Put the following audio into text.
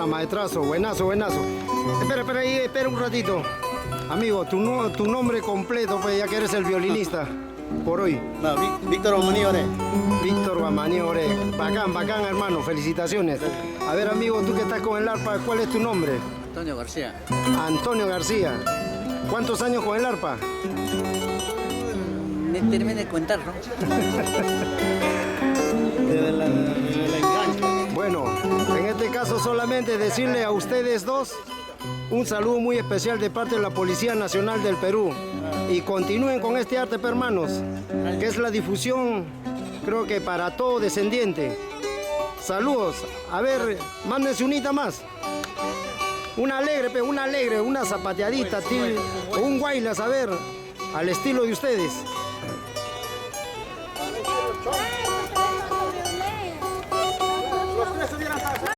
nota, maestrazo. Buenazo, buenazo. Espera ahí, espera un ratito. Amigo, tu nombre completo, pues, ya que eres el violinista por hoy. No, Víctor Guamaní Oré. Víctor Guamaní Oré. Bacán, bacán, hermano. Felicitaciones. A ver, amigo, tú que estás con el arpa, ¿cuál es tu nombre? Antonio García. Antonio García. ¿Cuántos años con el arpa? Terminé de contar, ¿no? Desde la engancha. Bueno, en este caso solamente decirle a ustedes dos un saludo muy especial de parte de la Policía Nacional del Perú. Y continúen con este arte, hermanos, que es la difusión, creo que para todo descendiente. Saludos. A ver, mándense unita más. Una alegre, una zapateadita, tío, o un guaylas, a ver, al estilo de ustedes.